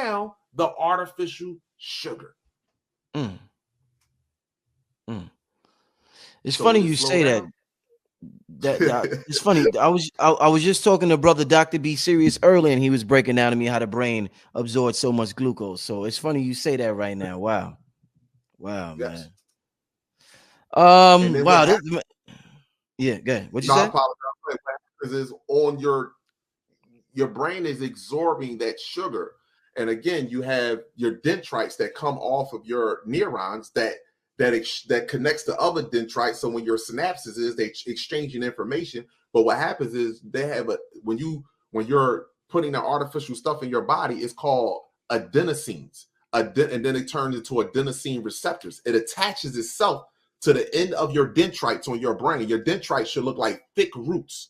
around the artificial sugar. It's funny you say down. that. It's funny. I was just talking to brother Dr. B Serious earlier, and he was breaking down to me how the brain absorbs so much glucose. So it's funny you say that right now. Wow, Yes. man. Wow. Yeah, good. What you I say? apologize. What happens is on your brain is absorbing that sugar. And again, you have your dendrites that come off of your neurons that connects to other dendrites. So when your synapses is, they exchanging information. But what happens is they have when you're putting the artificial stuff in your body, it's called adenosines. And then it turns into adenosine receptors. It attaches itself to the end of your dendrites on your brain. Your dendrites should look like thick roots.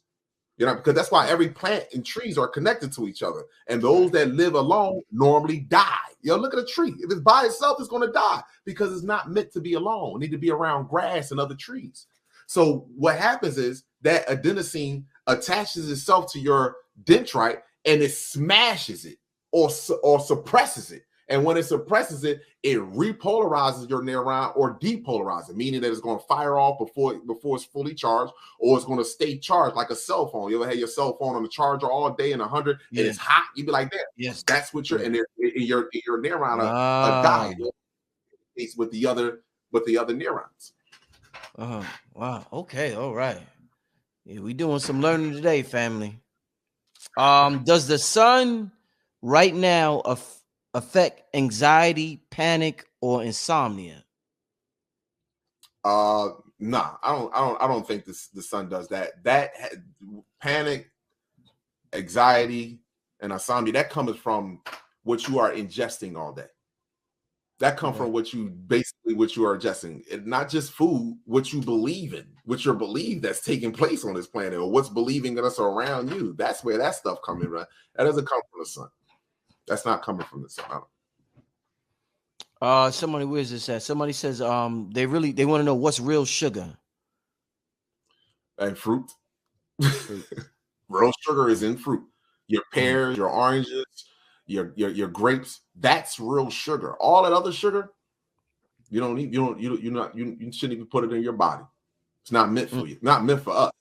Because that's why every plant and trees are connected to each other. And those that live alone normally die. Look at a tree. If it's by itself, it's going to die because it's not meant to be alone. It need to be around grass and other trees. So what happens is that adenosine attaches itself to your dendrite and it smashes it or suppresses it. And when it suppresses it, it repolarizes your neuron or depolarizes it, meaning that it's going to fire off before it's fully charged, or it's going to stay charged like a cell phone. You ever had your cell phone on the charger all day in 100 and it's hot? You'd be like that. Yes, that's what your neuron are dying with the other neurons. Wow. Okay. All right. Yeah, we doing some learning today, family. Does the sun right now affect anxiety, panic, or insomnia? Nah, I don't think the sun does that. That panic, anxiety, and insomnia, that comes from what you are ingesting all day. That comes from what you are ingesting. It's not just food, what you believe in, what you believe that's taking place on this planet, or what's believing in us around you. That's where that stuff comes in, right? That doesn't come from the sun. That's not coming from the sun. Somebody, where's this at? Somebody says they want to know what's real sugar. And fruit. Real sugar is in fruit. Your pears, your oranges, your grapes, that's real sugar. All that other sugar, you don't need, you shouldn't even put it in your body. It's not meant for you. Not meant for us.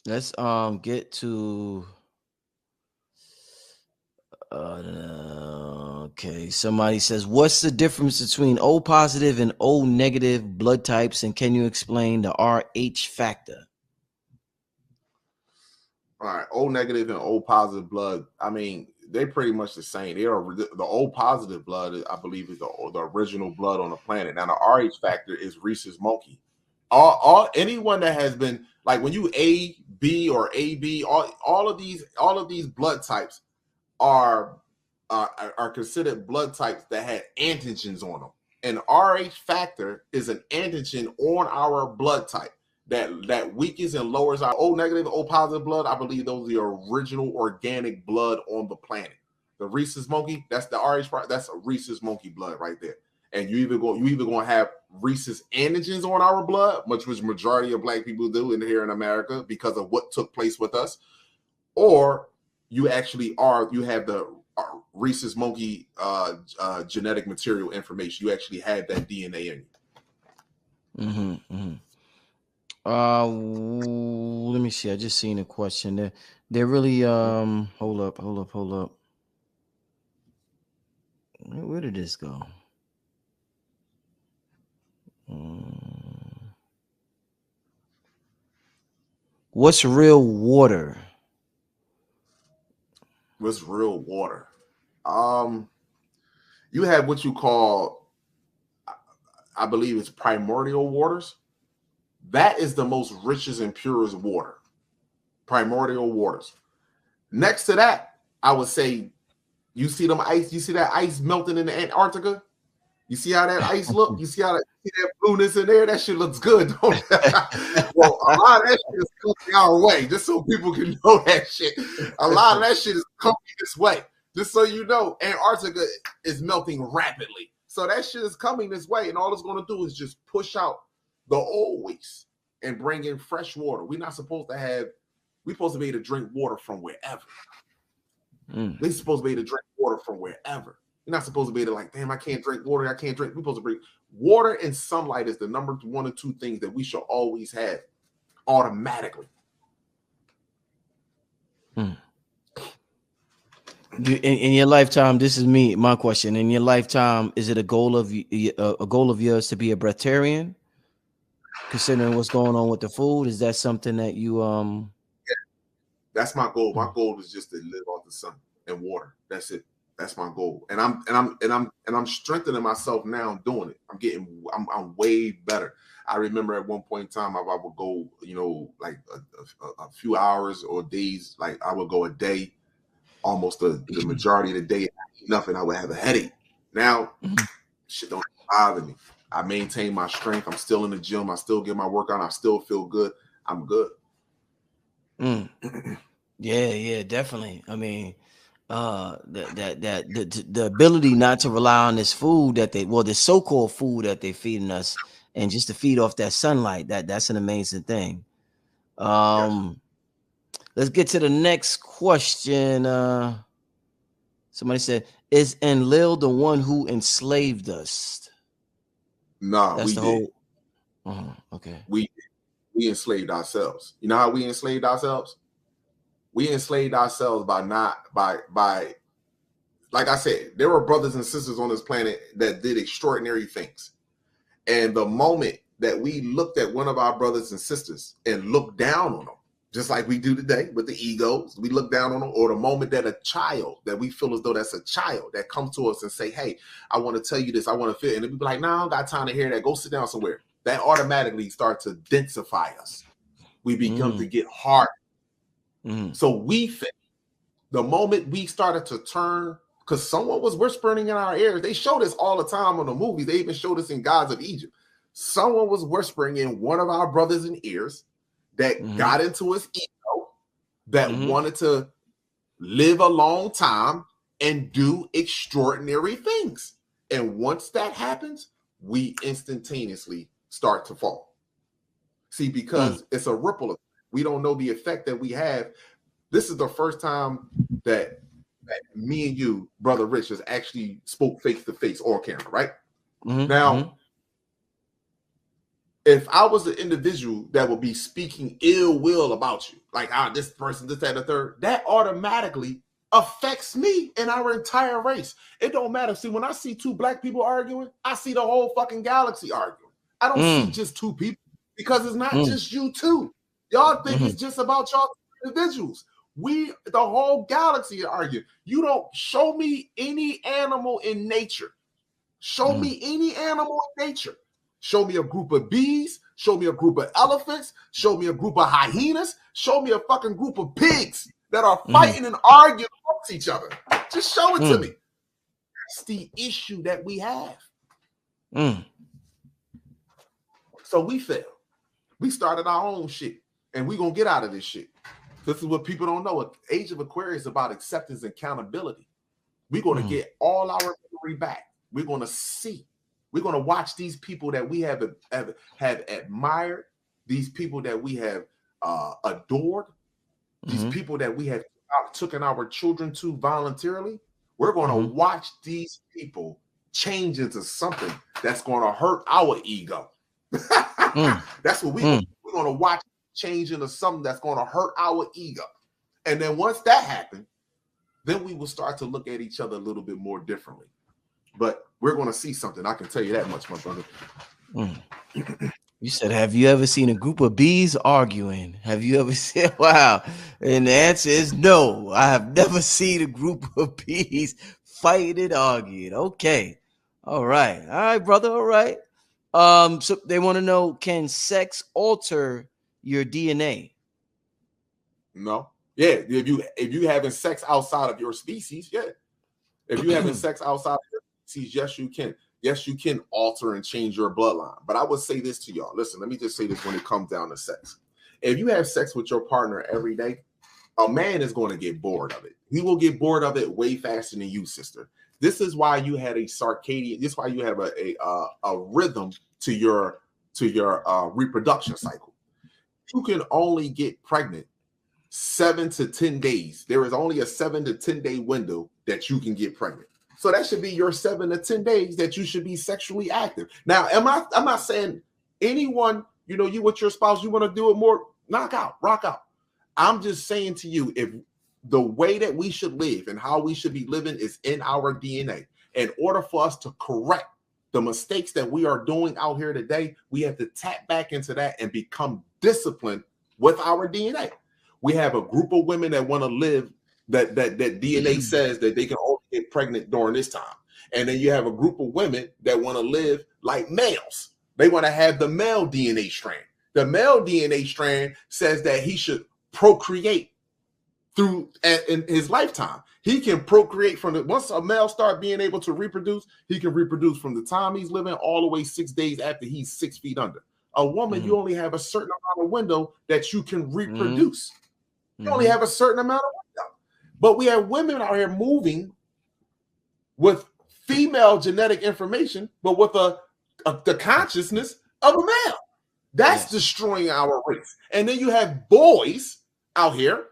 Let's get to okay. Somebody says, what's the difference between O positive and O negative blood types, and can you explain the RH factor? All right, O negative and O positive blood, I mean, they're pretty much the same. They are the O positive blood, I believe, is the original blood on the planet. Now the RH factor is rhesus monkey. Anyone that has been, like, when you A, B, or AB, all of these blood types are considered blood types that had antigens on them. And RH factor is an antigen on our blood type that weakens and lowers our O negative, O positive blood. I believe those are the original organic blood on the planet. The rhesus monkey, that's the RH part. That's a rhesus monkey blood right there. And you either going to have rhesus antigens on our blood, which majority of Black people do here in America because of what took place with us, or you have the rhesus monkey genetic material information. You actually have that DNA in you. Let me see. I just seen a question there. They're really hold up. Where did this go? What's real water? What's real water? You have what you call, I believe it's primordial waters. That is the most richest and purest water. Primordial waters. Next to that, I would say, you see that ice melting in the Antarctica? You see how that ice look? You see that blueness in there? That shit looks good, don't it? Well, a lot of that shit is coming our way, just so people can know that shit. A lot of that shit is coming this way. Just so you know, Antarctica is melting rapidly. So that shit is coming this way, and all it's going to do is just push out the old waste and bring in fresh water. We're supposed to be able to drink water from wherever. They're supposed to be able to drink water from wherever. You're not supposed to be able to like, damn, I can't drink water. I can't drink. We're supposed to bring water and sunlight is the number 1 or 2 things that we should always have automatically. In your lifetime, this is my question. In your lifetime, is it a goal of yours to be a breatharian? Considering what's going on with the food, is that something that you Yeah, that's my goal. My goal is just to live off the sun and water. That's it. That's my goal. And I'm strengthening myself now doing it. I'm way better. I remember at one point in time I would go, like a few hours or days, like I would go a day, almost the majority of the day, nothing. I would have a headache. Now, shit don't bother me. I maintain my strength. I'm still in the gym. I still get my workout. I still feel good. I'm good. Yeah, definitely. I mean, the ability not to rely on this food this so-called food that they're feeding us, and just to feed off that sunlight, that's an amazing thing. Yes. Let's get to the next question. Somebody said, "Is Enlil the one who enslaved us?" No, that's we did. Okay. We enslaved ourselves. You know how we enslaved ourselves? We enslaved ourselves by like I said, there were brothers and sisters on this planet that did extraordinary things. And the moment that we looked at one of our brothers and sisters and looked down on them, just like we do today with the egos, we look down on them, or the moment that a child that we feel as though that's a child that comes to us and say, hey, I want to tell you this, I want to feel, and we be like, no, I don't got time to hear that. Go sit down somewhere. That automatically starts to densify us. We become to get hard. So we think the moment we started to turn, because someone was whispering in our ears, they showed us all the time on the movies. They even showed us in Gods of Egypt. Someone was whispering in one of our brothers' in ears that got into his ego, that wanted to live a long time and do extraordinary things. And once that happens, we instantaneously start to fall. See, because it's a ripple effect. We don't know the effect that we have. This is the first time that me and you, Brother Rich, has actually spoke face to face on camera, right? Now, if I was an individual that would be speaking ill will about you, like this person, this, that, and the third, that automatically affects me and our entire race. It don't matter. See, when I see 2 black people arguing, I see the whole fucking galaxy arguing. I don't see just 2 people, because it's not just you 2. Y'all think it's just about y'all individuals. The whole galaxy are arguing. You don't show me any animal in nature. Show me any animal in nature. Show me a group of bees. Show me a group of elephants. Show me a group of hyenas. Show me a fucking group of pigs that are fighting and arguing amongst each other. Just show it to me. That's the issue that we have. So we failed. We started our own shit, and we're going to get out of this shit. This is what people don't know. Age of Aquarius is about acceptance and accountability. We're going to get all our memory back. We're going to see. We're going to watch these people that we have admired, these people that we have adored, these people that we have taken our children to voluntarily. We're going to watch these people change into something that's going to hurt our ego. That's what we're going to watch change into something that's going to hurt our ego. And then once that happens, then we will start to look at each other a little bit more differently. But we're going to see something. I can tell you that much, my brother. You said, have you ever seen a group of bees arguing? Have you ever seen? Wow. And the answer is no. I have never seen a group of bees fighting and arguing. Okay. All right, brother. All right. So they want to know, can sex alter your DNA? No. Yeah. If you having sex outside of your species, yeah. If you having sex outside of your species, yes, you can. Yes, you can alter and change your bloodline. But I would say this to y'all. Listen, let me just say this when it comes down to sex. If you have sex with your partner every day, a man is going to get bored of it. He will get bored of it way faster than you, sister. This is why you had a circadian. This is why you have a rhythm to your reproduction cycle. You can only get pregnant 7 to 10 days. There is only a 7 to 10 day window that you can get pregnant. So that should be your 7 to 10 days that you should be sexually active. Now, I'm not saying anyone, you know, you with your spouse, you want to do it more, knock out, rock out. I'm just saying to you, if the way that we should live and how we should be living is in our DNA, in order for us to correct the mistakes that we are doing out here today, we have to tap back into that and become disciplined with our DNA. We have a group of women that want to live that DNA says that they can only get pregnant during this time. And then you have a group of women that want to live like males. They want to have the male DNA strand. The male DNA strand says that he should procreate through in his lifetime. He can procreate from the once a male start being able to reproduce, he can reproduce from the time he's living all the way 6 days after he's 6 feet under. A woman, you only have a certain amount of window that you can reproduce. You only have a certain amount of window. But we have women out here moving with female genetic information, but with the consciousness of a male. That's destroying our race. And then you have boys out here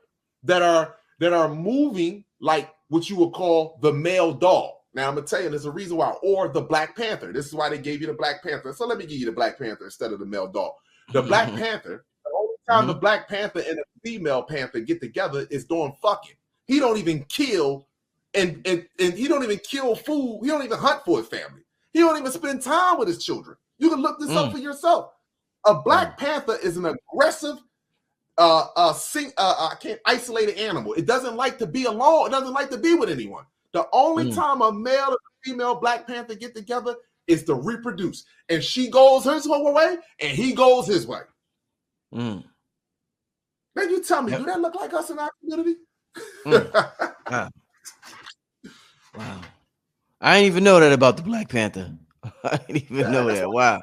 that are moving like what you would call the male doll. Now I'm gonna tell you, there's a reason why, or the Black Panther. This is why they gave you the Black Panther. So let me give you the Black Panther instead of the male doll. The Black Panther, the only time the Black Panther and the female panther get together is doing fucking. He don't even kill and he don't even kill food. He don't even hunt for his family. He don't even spend time with his children. You can look this up for yourself. A Black Panther is an aggressive, isolated animal. It doesn't like to be alone. It doesn't like to be with anyone. The only time a male and a female Black Panther get together is to reproduce. And she goes her way, and he goes his way. Now you tell me, do that look like us in our community? Wow. Wow. I didn't even know that about the Black Panther. I didn't even know that. Wow.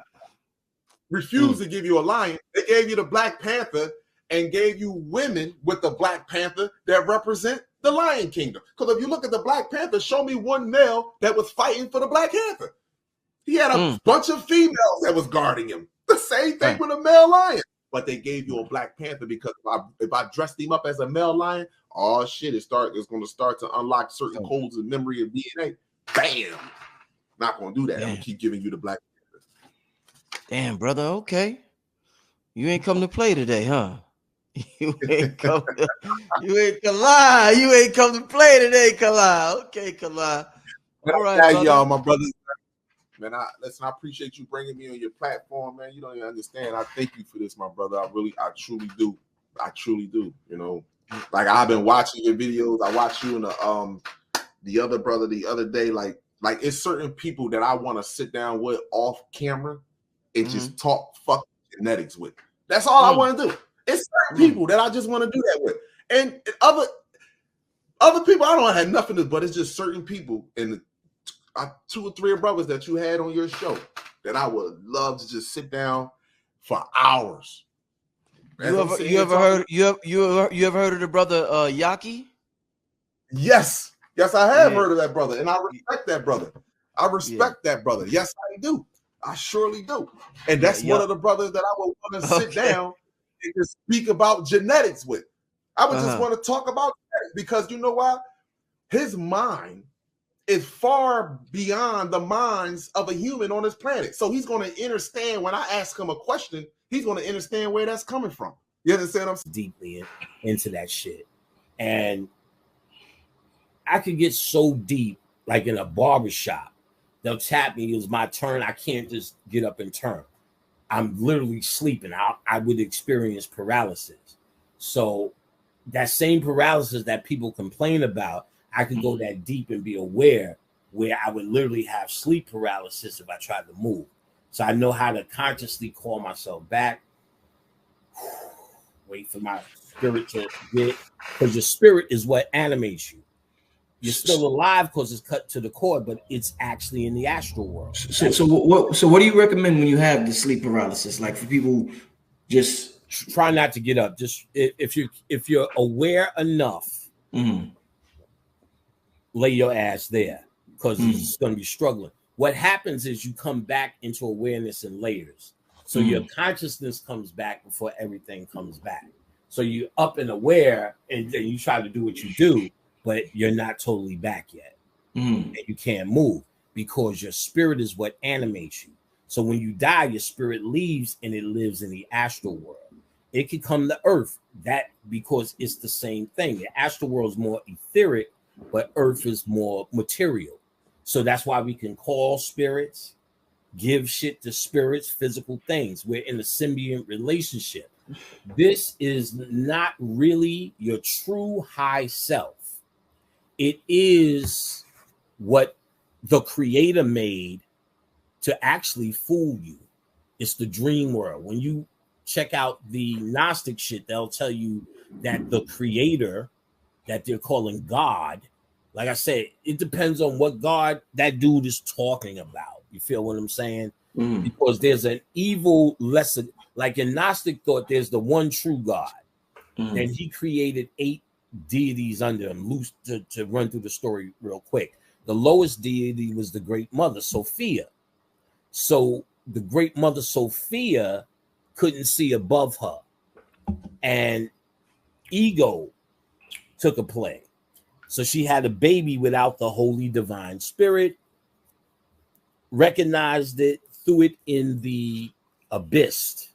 Refused to give you a lion. They gave you the Black Panther and gave you women with the Black Panther that represent the Lion Kingdom. Because if you look at the Black Panther, show me one male that was fighting for the Black Panther. He had a bunch of females that was guarding him. The same thing with a male lion. But they gave you a Black Panther because if I dressed him up as a male lion, oh shit, it's going to start to unlock certain codes of memory of DNA. Bam! Not going to do that. I'm going to keep giving you the Black Panther. Damn, brother. Okay. You ain't come to play today, huh? You ain't come to lie. You ain't come to play today, Kala. Okay, Kala. All right, y'all, my brothers. Man, I appreciate you bringing me on your platform, man. You don't even understand. I thank you for this, my brother. I truly do. I truly do. You know, like I've been watching your videos. I watched you and the other brother the other day. Like it's certain people that I want to sit down with off camera and just talk fucking genetics with. That's all I want to do. It's certain people that I just want to do that with, and other people I don't have nothing to. But it's just certain people and 2 or 3 brothers that you had on your show that I would love to just sit down for hours. You ever heard of the brother Yaki? Yes, I have heard of that brother, and I respect that brother. I respect that brother. Yes, I do. I surely do. And that's one of the brothers that I would want to sit down and just speak about genetics with. I would just want to talk about genetics because you know why? His mind is far beyond the minds of a human on this planet. So he's going to understand when I ask him a question, he's going to understand where that's coming from. You understand what I'm saying? Deeply into that shit. And I could get so deep, like in a barbershop. They'll tap me. It was my turn. I can't just get up and turn. I'm literally sleeping. I would experience paralysis. So that same paralysis that people complain about, I could go that deep and be aware where I would literally have sleep paralysis if I tried to move. So I know how to consciously call myself back, wait for my spirit to get, because your spirit is what animates you. You're still alive because it's cut to the core, but it's actually in the astral world. So what do you recommend when you have the sleep paralysis? Like for people, just try not to get up. Just if you're aware enough, lay your ass there because it's going to be struggling. What happens is you come back into awareness in layers. So your consciousness comes back before everything comes back. So you're up and aware, and then you try to do what you do, but you're not totally back yet. And you can't move because your spirit is what animates you. So when you die, your spirit leaves and it lives in the astral world. It can come to earth, that because it's the same thing. The astral world is more etheric, but earth is more material. So that's why we can call spirits, give shit to spirits, physical things. We're in a symbiont relationship. This is not really your true high self. It is what the creator made to actually fool you. It's the dream world. When you check out the Gnostic shit, they'll tell you that the creator that they're calling God, like I said, it depends on what God that dude is talking about. You feel what I'm saying? Because there's an evil lesson. Like in Gnostic thought, there's the one true God. And he created 8 deities under him. Loose to run through the story real quick. The lowest deity was the Great Mother, Sophia. So the Great Mother Sophia couldn't see above her. And ego took a play. So she had a baby without the Holy Divine Spirit, recognized it, threw it in the abyss,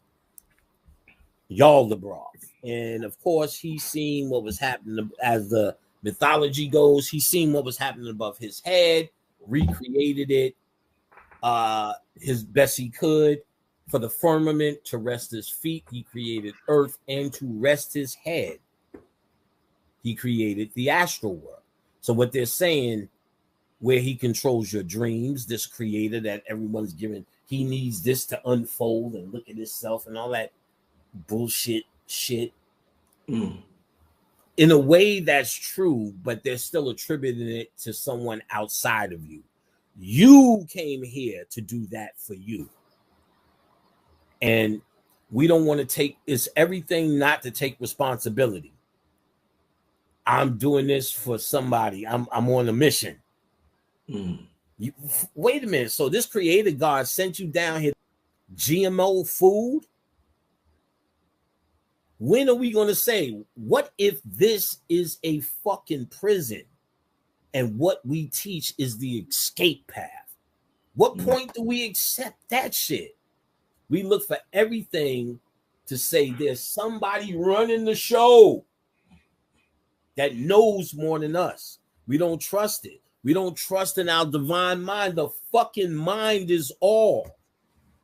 Yaldabaoth. And of course, he seen what was happening as the mythology goes. He seen what was happening above his head, recreated it his best he could. For the firmament to rest his feet, he created earth, and to rest his head, he created the astral world. So what they're saying, where he controls your dreams, this creator that everyone's given, he needs this to unfold and look at himself and all that bullshit shit. In a way, that's true, but they're still attributing it to someone outside of you. You came here to do that for you. And we don't want to take, it's everything not to take responsibility. I'm doing this for somebody. I'm on a mission. Wait a minute. So this creator God sent you down here GMO food? When are we going to say, what if this is a fucking prison and what we teach is the escape path? What point do we accept that shit? We look for everything to say there's somebody running the show that knows more than us. We don't trust it. We don't trust in our divine mind. The fucking mind is all.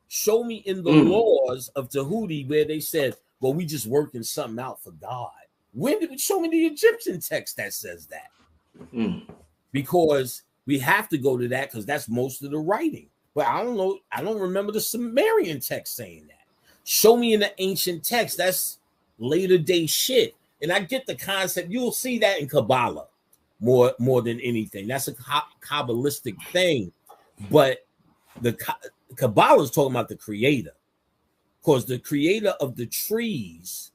Show me in the laws of Tahuti where they said, well, we just working something out for God. When did it show me the Egyptian text that says that? Because we have to go to that because that's most of the writing. But I don't know. I don't remember the Sumerian text saying that. Show me in the ancient text. That's later day shit. And I get the concept. You'll see that in Kabbalah more than anything. That's a Kabbalistic thing. But the Kabbalah is talking about the creator. Because the creator of the trees,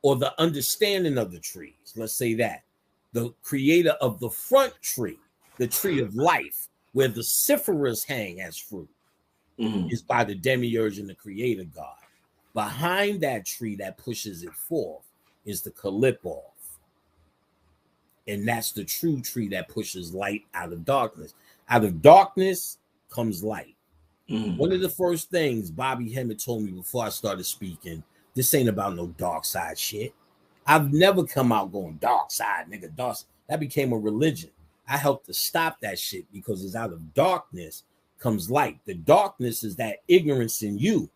or the understanding of the trees, let's say that, the creator of the front tree, the tree of life, where the Cypherus hang as fruit, is by the demiurge and the creator God. Behind that tree that pushes it forth is the Kalipoth. And that's the true tree that pushes light out of darkness. Out of darkness comes light. One of the first things Bobby Hemmett told me before I started speaking, this ain't about no dark side shit. I've never come out going dark side, nigga. Dark. That became a religion. I helped to stop that shit because it's out of darkness comes light. The darkness is that ignorance in you,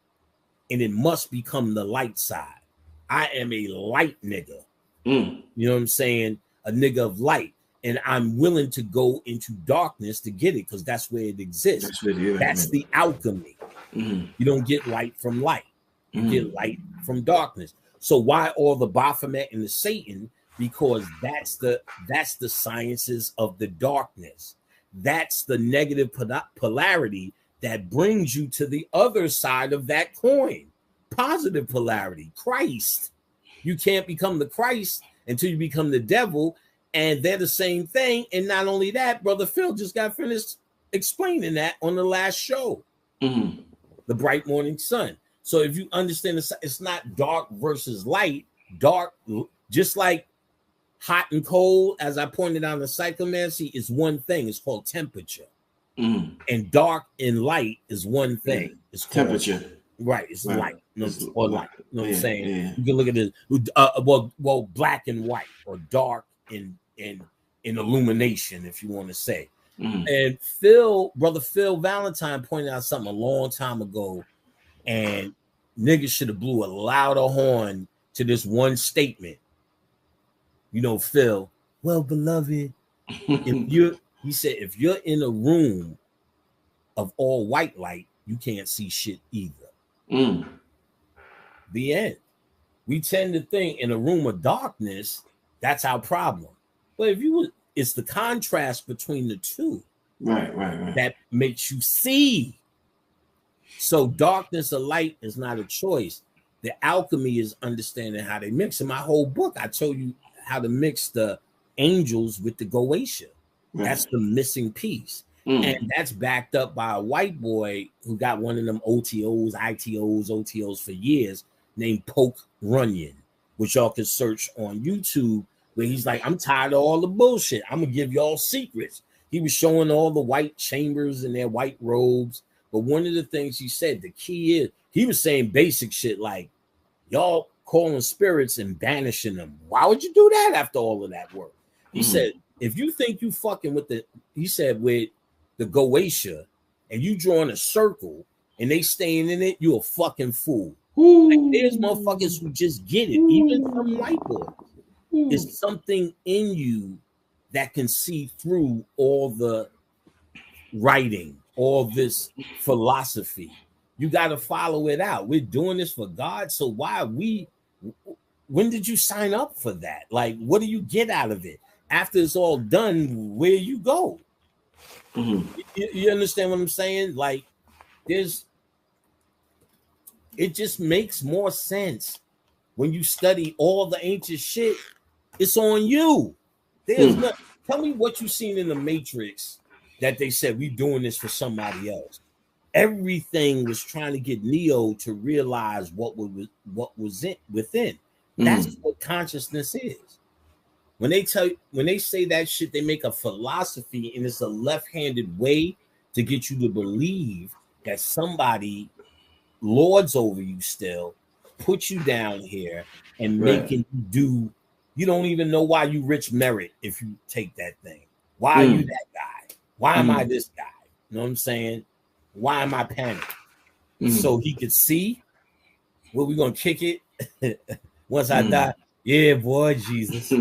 and it must become the light side. I am a light nigga. You know what I'm saying? A nigga of light. And I'm willing to go into darkness to get it because that's where it exists. That's the alchemy. You don't get light from light. You get light from darkness. So why all the Baphomet and the Satan? Because that's the sciences of the darkness. That's the negative polarity that brings you to the other side of that coin. Positive polarity, Christ. You can't become the Christ until you become the devil. And they're the same thing. And not only that, Brother Phil just got finished explaining that on the last show, the bright morning sun. So if you understand, it's not dark versus light, dark, just like hot and cold, as I pointed out in the psychomancy, is one thing. It's called temperature. And dark and light is one thing. It's called temperature. Right, it's light. No, or light. You know what I'm saying? Yeah. You can look at this. Well, black and white, or dark in illumination, if you want to say. And Brother Phil Valentine pointed out something a long time ago, and niggas should have blew a louder horn to this one statement. You know, Phil, well, beloved, he said, if you're in a room of all white light, you can't see shit either. The end. We tend to think in a room of darkness, that's our problem. But it's the contrast between the two. Right. That makes you see. So darkness or light is not a choice. The alchemy is understanding how they mix. In my whole book, I told you how to mix the angels with the Goetia. Right. That's the missing piece. And that's backed up by a white boy who got one of them OTOs for years, named Poke Runyon, which y'all can search on YouTube, where he's like, I'm tired of all the bullshit. I'm gonna give y'all secrets. He was showing all the white chambers and their white robes. But one of the things he said, the key is, he was saying basic shit like, y'all calling spirits and banishing them. Why would you do that after all of that work? He said, if you think you fucking with the Goetia and you drawing a circle and they staying in it, you're a fucking fool. Like, there's motherfuckers who just get it, even some white boys. It's something in you that can see through all the writing, all this philosophy. You got to follow it out. We're doing this for God. So when did you sign up for that? Like, what do you get out of it? After it's all done, where you go? You understand what I'm saying? Like, it just makes more sense when you study all the ancient shit. It's on you. Tell me what you seen in the Matrix that they said we doing this for somebody else. Everything was trying to get Neo to realize what was within. That's what consciousness is. When they say that shit, they make a philosophy, and it's a left-handed way to get you to believe that somebody lords over you still, put you down here, and making you do. You don't even know why you rich merit if you take that thing. Why are you that guy? Why am I this guy? You know what I'm saying? Why am I panicked? So he could see. Well, we gonna kick it once I die. Yeah, boy, Jesus.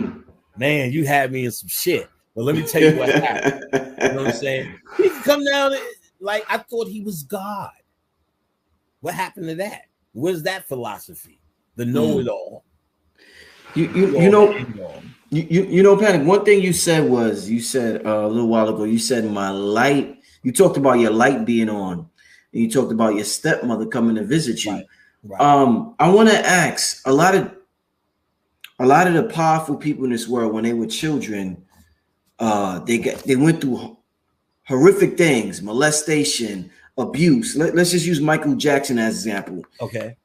Man, you had me in some shit. But let me tell you what happened. You know what I'm saying? He can come down like I thought he was God. What happened to that? Where's that philosophy? The know-it-all. You know, Panic. One thing you said a little while ago. You said my light. You talked about your light being on, and you talked about your stepmother coming to visit you. Right. I want to ask a lot of the powerful people in this world, when they were children, they went through horrific things, molestation, abuse. Let's just use Michael Jackson as an example. Okay.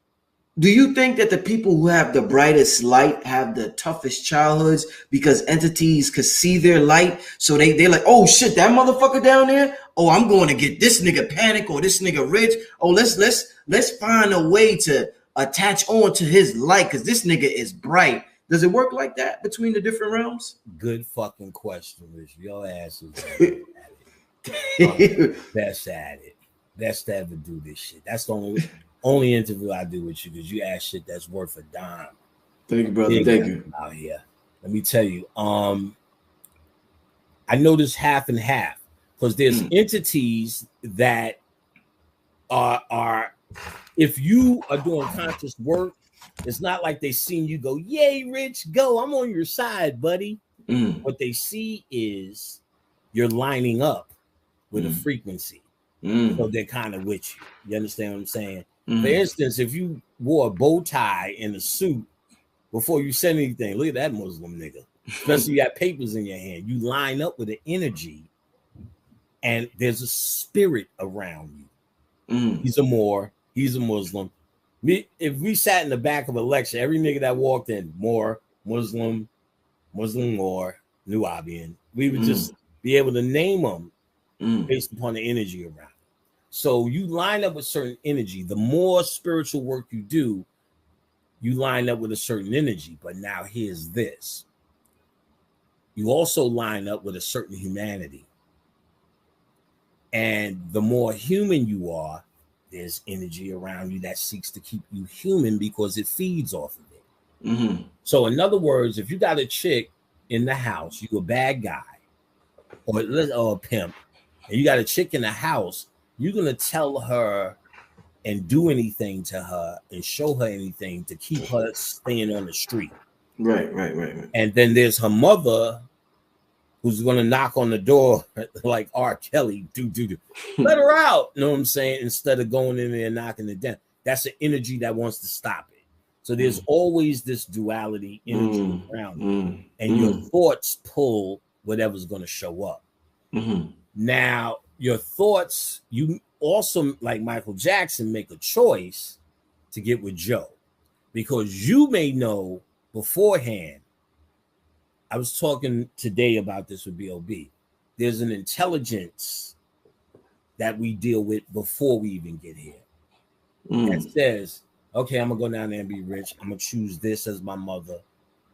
Do you think that the people who have the brightest light have the toughest childhoods because entities could see their light? So they're like, oh shit, that motherfucker down there. Oh, I'm going to get this nigga Panic or this nigga Rich. Oh, let's find a way to attach on to his light because this nigga is bright. Does it work like that between the different realms? Good fucking question, Rich. Your ass is at it. Best at it. Best to ever do this shit. That's the only interview I do with you because you ask shit that's worth a dime. Thank you, brother. Thank you. Out here. Let me tell you. I know this half and half because there's entities that are if you are doing conscious work, it's not like they seen you go, yay, Rich, go. I'm on your side, buddy. What they see is you're lining up with a frequency. So they're kind of with you. You understand what I'm saying? For instance, if you wore a bow tie and a suit before you said anything, look at that Muslim nigga. Especially you got papers in your hand. You line up with the energy and there's a spirit around you. He's a Moor. He's a Muslim. if we sat in the back of a lecture, every nigga that walked in, more Muslim, more Nubian, we would just be able to name them based upon the energy around. So you line up with certain energy. The more spiritual work you do, you line up with a certain energy. But now here's this. You also line up with a certain humanity. And the more human you are, there's energy around you that seeks to keep you human because it feeds off of it. So in other words, if you got a chick in the house, you a bad guy or a pimp, and you got a chick in the house, you're going to tell her and do anything to her and show her anything to keep her staying on the street. Right. And then there's her mother who's going to knock on the door like R. Kelly, do. Let her out. You know what I'm saying? Instead of going in there and knocking it down. That's an energy that wants to stop it. So there's always this duality energy around it. And your thoughts pull whatever's going to show up. Now, your thoughts, you also, like Michael Jackson, make a choice to get with Joe. Because you may know beforehand. I was talking today about this with B.O.B. There's an intelligence that we deal with before we even get here. That says, okay, I'm going to go down there and be rich. I'm going to choose this as my mother.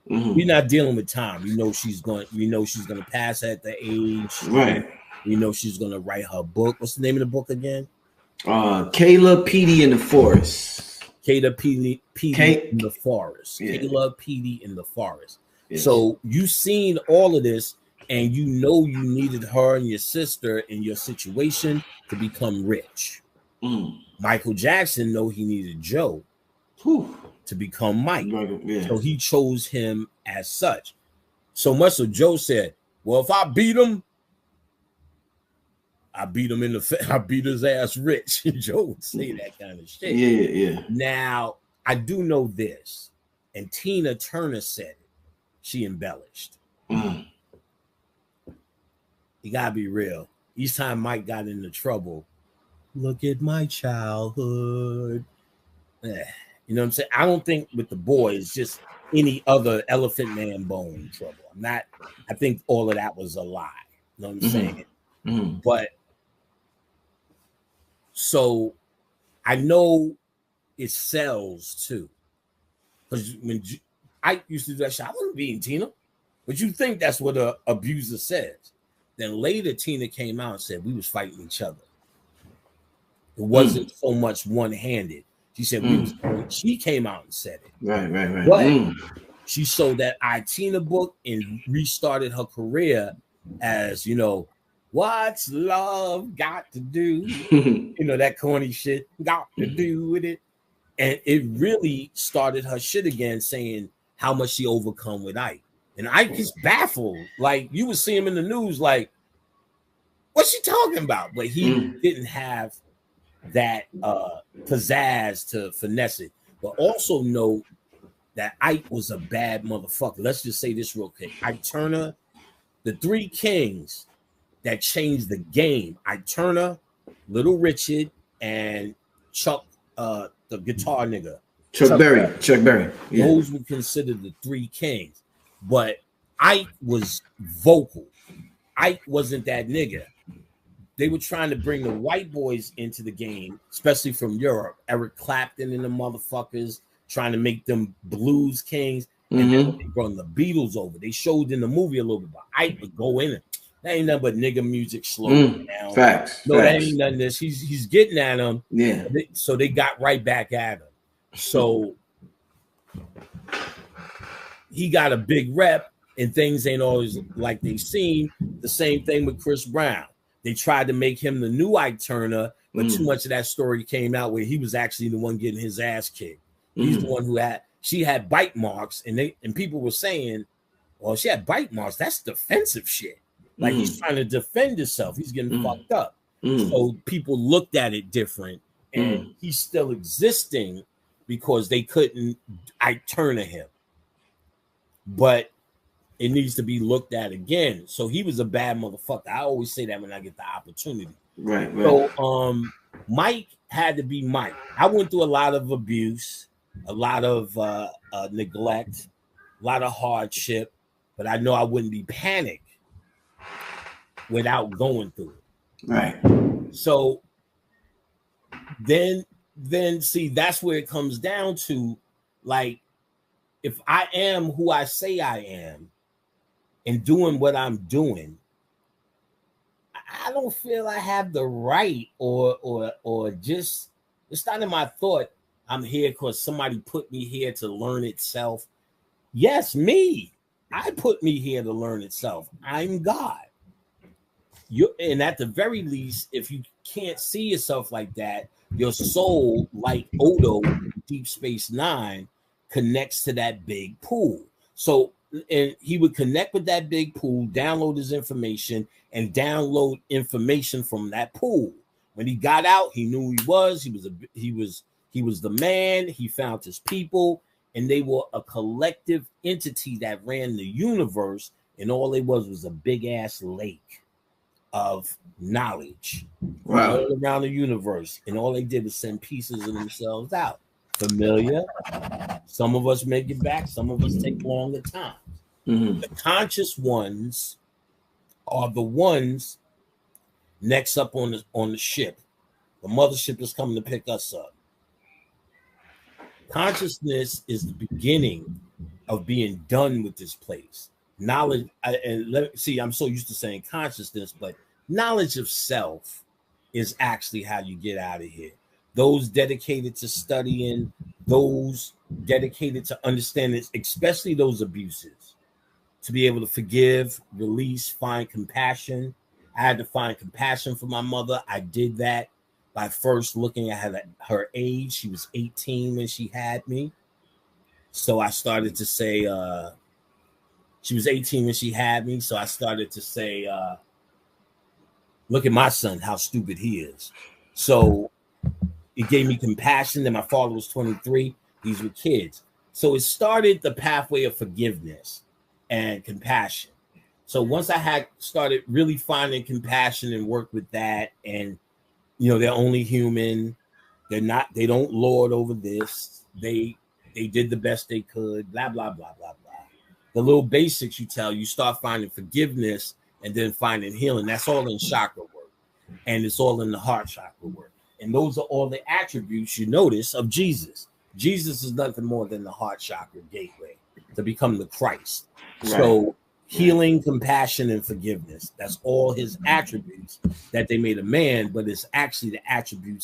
We're not dealing with time. We know she's going to pass at the age. Right. We know she's going to write her book. What's the name of the book again? Kayla, Petey, in the Forest. Kayla, Petey in the Forest. Yeah. Kayla, Petey in the Forest. Yes. So you've seen all of this, and you know you needed her and your sister in your situation to become rich. Michael Jackson know he needed Joe to become Mike. Yeah. So he chose him as such. So much so Joe said, well, if I beat him, I beat his ass rich. Joe would say that kind of shit. Yeah. Now, I do know this, and Tina Turner said it. She embellished. You gotta be real. Each time Mike got into trouble, look at my childhood. You know what I'm saying? I don't think with the boys, just any other Elephant Man Bone trouble. I think all of that was a lie. You know what I'm saying? But so I know it sells too. Because when I used to do that shit, I wasn't beating Tina. But you think that's what an abuser says. Then later Tina came out and said we was fighting each other. It wasn't so much one-handed. She said she came out and said it. Right. But she sold that Tina book and restarted her career as, what's love got to do? That corny shit got to do with it. And it really started her shit again, saying how much she overcome with Ike. And Ike is baffled. Like, you would see him in the news, like, what's she talking about? But he didn't have that pizzazz to finesse it. But also know that Ike was a bad motherfucker. Let's just say this real quick. Ike Turner, the three kings that changed the game. Ike Turner, Little Richard, and Chuck, the guitar nigga. Chuck Berry. Yeah. Those were considered the three kings. But Ike was vocal. Ike wasn't that nigga. They were trying to bring the white boys into the game, especially from Europe. Eric Clapton and the motherfuckers trying to make them blues kings. And then they brought the Beatles over. They showed in the movie a little bit, but Ike would go in it. That ain't nothing but nigga music slowing down. Facts. That ain't nothing. This he's getting at them. Yeah. So they got right back at him. So he got a big rep, and things ain't always like they seem. The same thing with Chris Brown. They tried to make him the new Ike Turner, but too much of that story came out where he was actually the one getting his ass kicked. He's the one who she had bite marks, and people were saying, well, she had bite marks. That's defensive shit. Like he's trying to defend himself. He's getting fucked up. So people looked at it different, and he's still existing because they couldn't Ike Turner him. But it needs to be looked at again. So he was a bad motherfucker. I always say that when I get the opportunity. Right. So Mike had to be Mike. I went through a lot of abuse, a lot of neglect, a lot of hardship, but I know I wouldn't be panicked without going through it. Right. So then see, that's where it comes down to, like, if I am who I say I am and doing what I'm doing, I don't feel I have the right or just, it's not in my thought I'm here because somebody put me here to learn itself. Yes, me. I put me here to learn itself. I'm God. And at the very least, if you can't see yourself like that, your soul, like Odo, Deep Space Nine, connects to that big pool. So, and he would connect with that big pool, download his information, and download information from that pool. When he got out, he knew who he was. He was the man. He found his people, and they were a collective entity that ran the universe. And all they was a big ass lake of knowledge all around the universe. And all they did was send pieces of themselves out. Familiar? Some of us make it back. Some of us take longer time. Mm-hmm. The conscious ones are the ones next up on the ship. The mothership is coming to pick us up. Consciousness is the beginning of being done with this place. Knowledge, I'm so used to saying consciousness, but knowledge of self is actually how you get out of here. Those dedicated to studying, those dedicated to understanding, especially those abuses, to be able to forgive, release, find compassion. I had to find compassion for my mother. I did that by first looking at her age. She was 18 when she had me. So I started to say, she was 18 when she had me. So I started to say, look at my son, how stupid he is. So it gave me compassion. Then my father was 23. These were kids. So it started the pathway of forgiveness and compassion. So once I had started really finding compassion and work with that, and they're only human. They don't lord over this. They did the best they could, blah, blah, blah, blah, blah. The little basics you start finding forgiveness and then finding healing. That's all in chakra work. And it's all in the heart chakra work. And those are all the attributes you notice of Jesus. Jesus is nothing more than the heart chakra gateway to become the Christ. Right. So healing, compassion, and forgiveness. That's all his attributes that they made a man, but it's actually the attributes